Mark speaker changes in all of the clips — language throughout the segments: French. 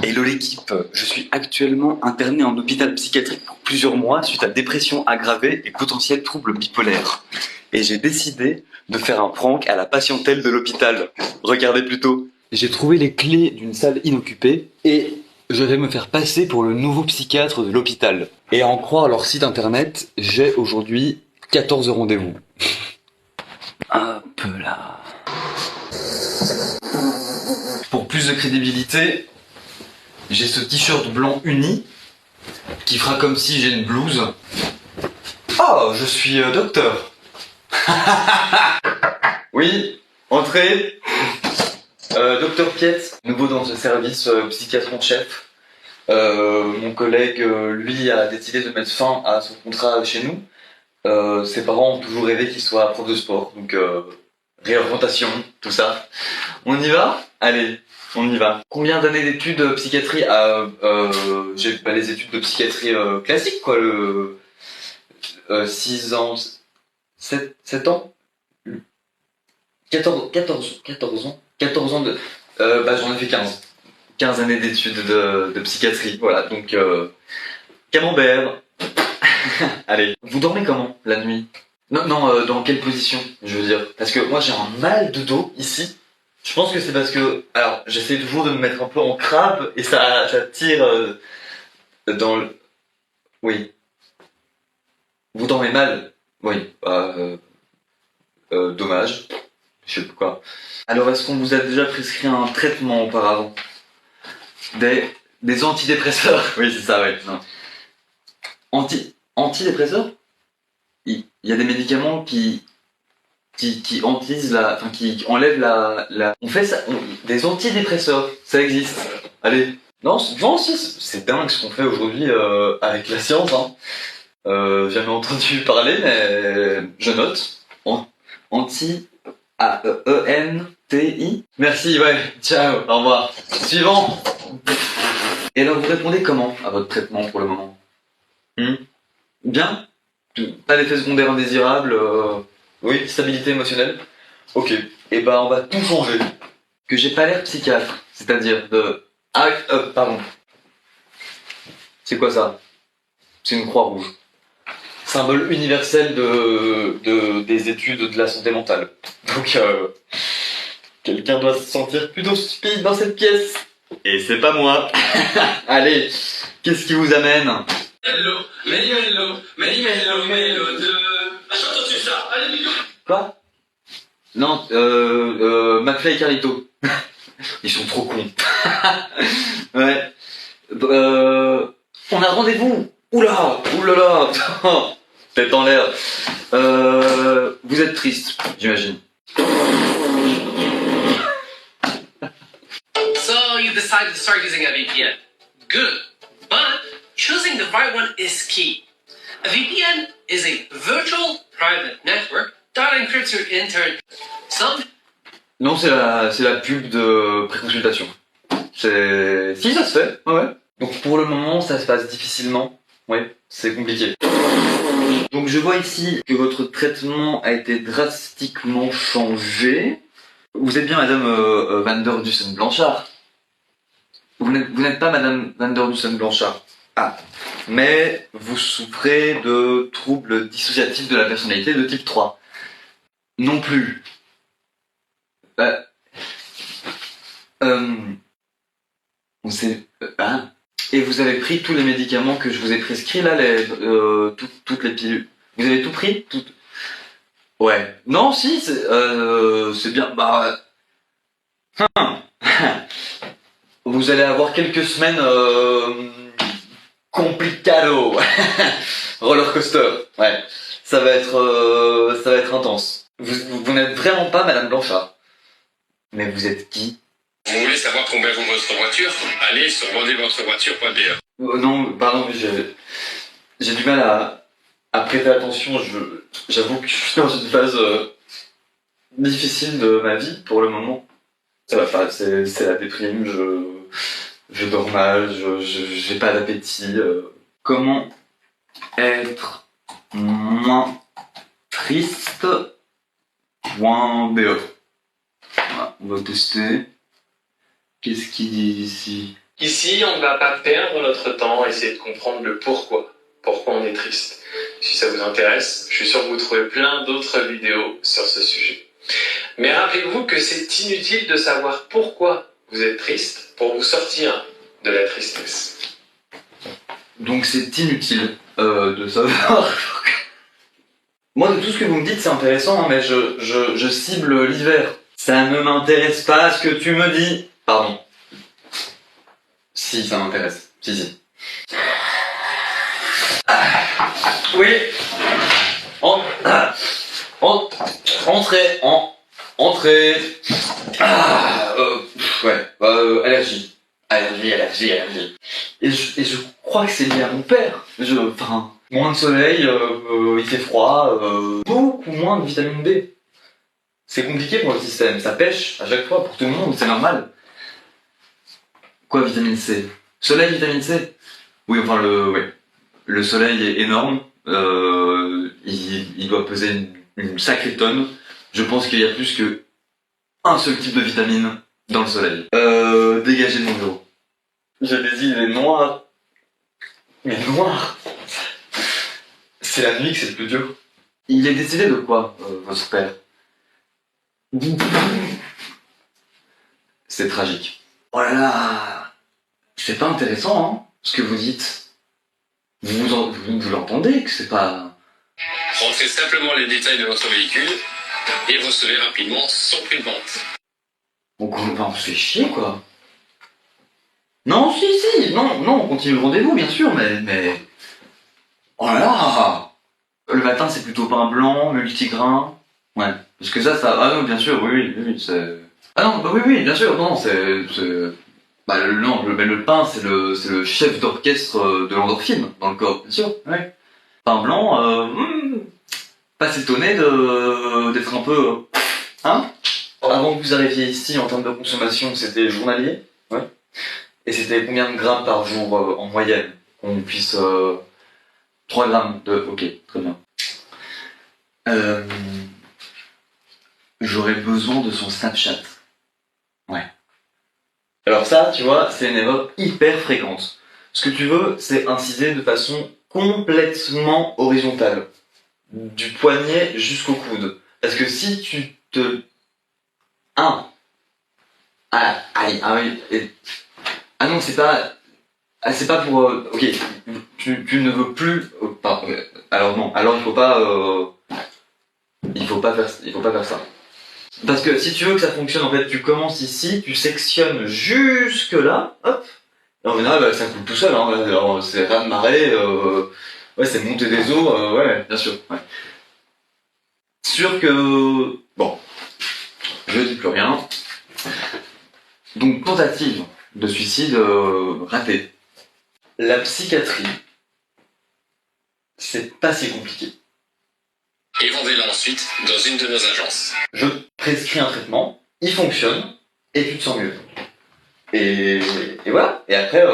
Speaker 1: Hello l'équipe, je suis actuellement interné en hôpital psychiatrique pour plusieurs mois suite à dépression aggravée et potentiels troubles bipolaires. Et j'ai décidé de faire un prank à la patientèle de l'hôpital. Regardez plutôt. J'ai trouvé les clés d'une salle inoccupée et je vais me faire passer pour le nouveau psychiatre de l'hôpital. Et à en croire leur site internet, j'ai aujourd'hui 14 rendez-vous. Hop là. Pour plus de crédibilité, j'ai ce t-shirt blanc uni qui fera comme si j'ai une blouse. Oh, je suis docteur. Oui, entrez. Docteur Piette, nouveau dans ce service, psychiatre en chef. Mon collègue, lui, a décidé de mettre fin à son contrat chez nous. Ses parents ont toujours rêvé qu'il soit prof de sport, donc réorientation, tout ça. On y va? Allez, on y va. Combien d'années d'études de psychiatrie? J'ai pas les études de psychiatrie classiques, quoi, 6 ans, 7 ans? 14 ans? 14 ans de... j'en ai fait 15. 15 années d'études de psychiatrie, voilà, donc camembert. Allez, vous dormez comment la nuit? Non, dans quelle position, je veux dire? Parce que moi j'ai un mal de dos ici. Je pense que c'est parce que... Alors, j'essaie toujours de me mettre un peu en crabe et ça tire dans le... Oui. Vous dormez mal? Oui. Dommage. Je sais pas quoi. Alors, est-ce qu'on vous a déjà prescrit un traitement auparavant? Des antidépresseurs? Oui, c'est ça, ouais. Non. Antidépresseurs? Il y a des médicaments qui antisent enfin, qui enlèvent On fait ça, des antidépresseurs, ça existe. Allez. Non, si, c'est dingue ce qu'on fait aujourd'hui avec la science, hein. Jamais entendu parler, mais je note. E-N-T-I. Merci, ouais, ciao, au revoir. Suivant. Et alors, vous répondez comment à votre traitement pour le moment? Bien? Pas d'effets secondaires indésirables? Oui, stabilité émotionnelle? Ok. Et ben, on va tout changer. Que j'ai pas l'air psychiatre, c'est-à-dire de... Ah, pardon. C'est quoi ça? C'est une croix rouge. Symbole universel des études de la santé mentale. Donc, quelqu'un doit se sentir plutôt stupide dans cette pièce. Et c'est pas moi. Allez, qu'est-ce qui vous amène?
Speaker 2: Hello, mello, chante-tu ça? Allez, Milo.
Speaker 1: Quoi? Non, McFly et Carlito. Ils sont trop cons. Ouais. On a rendez-vous. Oulala. Tête en l'air. Vous êtes triste, j'imagine.
Speaker 2: So you decided to start using a VPN. Good, but choosing the right one is key. A VPN is a virtual private network that encrypts your internet.
Speaker 1: Non, c'est la pub de préconsultation. Si, ça se fait, ouais. Donc pour le moment, ça se passe difficilement. Ouais, c'est compliqué. Donc je vois ici que votre traitement a été drastiquement changé. Vous êtes bien Madame Van der Dussen-Blanchard. Vous n'êtes pas Madame Van der Dussen-Blanchard. Ah. Mais vous souffrez de troubles dissociatifs de la personnalité de type 3. Non plus. On sait... Et vous avez pris tous les médicaments que je vous ai prescrits là, toutes les pilules. Vous avez tout pris? Ouais. Non, si, c'est bien. Vous allez avoir quelques semaines complicado. Roller coaster. Ouais. Ça va être intense. Vous n'êtes vraiment pas Madame Blanchard. Mais vous êtes qui?
Speaker 2: Vous voulez savoir combien vaut votre voiture? Allez sur vendezvotrevoiture.be.
Speaker 1: Non, pardon, j'ai du mal à prêter attention. J'avoue que je suis dans une phase difficile de ma vie pour le moment. Ça va pas, c'est la déprime, je dors mal, j'ai pas d'appétit. Comment être moins triste? .be. Voilà, on va tester. Qu'est-ce qu'il dit ici?
Speaker 3: Ici, on ne va pas perdre notre temps à essayer de comprendre le pourquoi on est triste. Si ça vous intéresse, je suis sûr que vous trouverez plein d'autres vidéos sur ce sujet. Mais rappelez-vous que c'est inutile de savoir pourquoi vous êtes triste pour vous sortir de la tristesse.
Speaker 1: Donc c'est inutile de savoir. Moi, de tout ce que vous me dites, c'est intéressant, hein, mais je cible l'hiver. Ça ne m'intéresse pas ce que tu me dis. Pardon. Si, ça m'intéresse. Si. Oui. Entrez. Ouais. Allergie. Et je crois que c'est lié à mon père. Moins de soleil, il fait froid, beaucoup moins de vitamine D. C'est compliqué pour le système, ça pêche à chaque fois pour tout le monde, c'est normal. Quoi, vitamine C? Soleil, vitamine C? Oui, enfin le soleil est énorme, il doit peser une sacrée tonne. Je pense qu'il y a plus que un seul type de vitamine dans le soleil. Dégagez de mon bureau. J'ai des idées noires. Mais noires. C'est la nuit que c'est le plus dur. Il est décédé de quoi, votre père? C'est tragique. Oh là là. C'est pas intéressant, hein, ce que vous dites. Vous l'entendez que c'est pas...
Speaker 4: Rentrez simplement les détails de votre véhicule et recevez rapidement son prix de vente.
Speaker 1: On se fait chier, quoi. Non, si, non, on continue le rendez-vous, bien sûr, mais... Oh là là. Le matin, c'est plutôt pain blanc, multigrain. Ouais, parce que ça... Ah non, bien sûr, oui, c'est... Ah non, bah oui, bien sûr, non, c'est... Bah le pain, c'est le chef d'orchestre de l'endorphine dans le corps, bien sûr, ouais. Pain blanc, pas s'étonner d'être un peu... Hein? Avant que vous arriviez ici, en termes de consommation, c'était journalier, ouais. Et c'était combien de grammes par jour en moyenne? Qu'on puisse... 3 grammes de... Ok, très bien. J'aurais besoin de son Snapchat. Ouais. Alors ça, tu vois, c'est une erreur hyper fréquente. Ce que tu veux, c'est inciser de façon complètement horizontale. Du poignet jusqu'au coude. Parce que si tu te... Ah non, c'est pas... c'est pas pour... ok, tu ne veux plus... alors non, alors il faut pas faire ça. Parce que si tu veux que ça fonctionne, en fait, tu commences ici, tu sectionnes jusque là, hop, et en général, ça coule tout seul, hein, alors, c'est raz de marée, ouais, c'est monter des eaux, ouais, bien sûr, ouais. Sûr que... Bon, je dis plus rien. Donc, tentative de suicide ratée. La psychiatrie, c'est pas si compliqué.
Speaker 4: Et vendez-la ensuite dans une de nos agences.
Speaker 1: Je prescris un traitement, il fonctionne, et tu te sens mieux. Et voilà. Et après,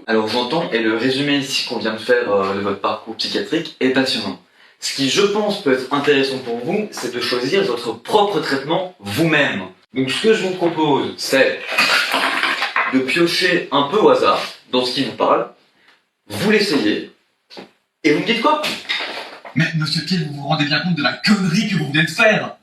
Speaker 1: alors j'entends, et le résumé ici qu'on vient de faire de votre parcours psychiatrique est passionnant. Ce qui, je pense, peut être intéressant pour vous, c'est de choisir votre propre traitement vous-même. Donc ce que je vous propose, c'est de piocher un peu au hasard dans ce qui vous parle, vous l'essayez, et vous me dites quoi?
Speaker 5: Mais monsieur Pied, vous vous rendez bien compte de la connerie que vous venez de faire?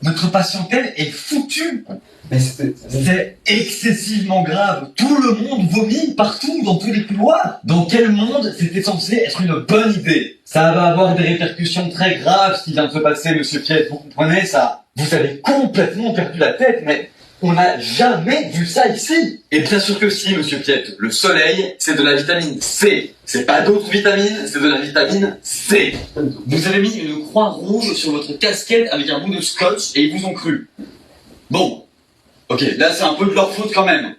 Speaker 5: Notre patientèle est foutue. Mais c'est excessivement grave. Tout le monde vomit partout, dans tous les couloirs. Dans quel monde c'était censé être une bonne idée? Ça va avoir des répercussions très graves ce qui vient de se passer, monsieur Pied. Vous comprenez ça? Vous avez complètement perdu la tête, mais... On n'a jamais vu ça ici.
Speaker 1: Et bien sûr que si, monsieur Piette. Le soleil, c'est de la vitamine C. C'est pas d'autres vitamines, c'est de la vitamine C. Vous avez mis une croix rouge sur votre casquette avec un bout de scotch et ils vous ont cru. Bon. Ok, là c'est un peu de leur faute quand même.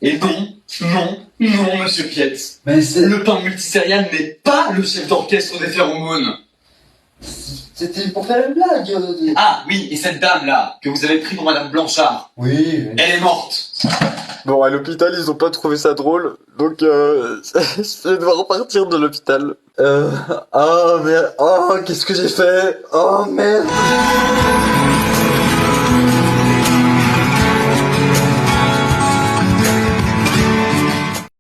Speaker 1: Et non, monsieur Piette. Mais le pain multicéréal n'est pas le chef d'orchestre des phéromones.
Speaker 6: C'était pour faire une blague.
Speaker 1: Ah oui, et cette dame-là, que vous avez pris pour Madame Blanchard.
Speaker 6: Oui.
Speaker 1: Elle est morte.
Speaker 7: Bon, à l'hôpital, ils ont pas trouvé ça drôle, donc je vais devoir repartir de l'hôpital. Oh merde, oh qu'est-ce que j'ai fait? Oh merde.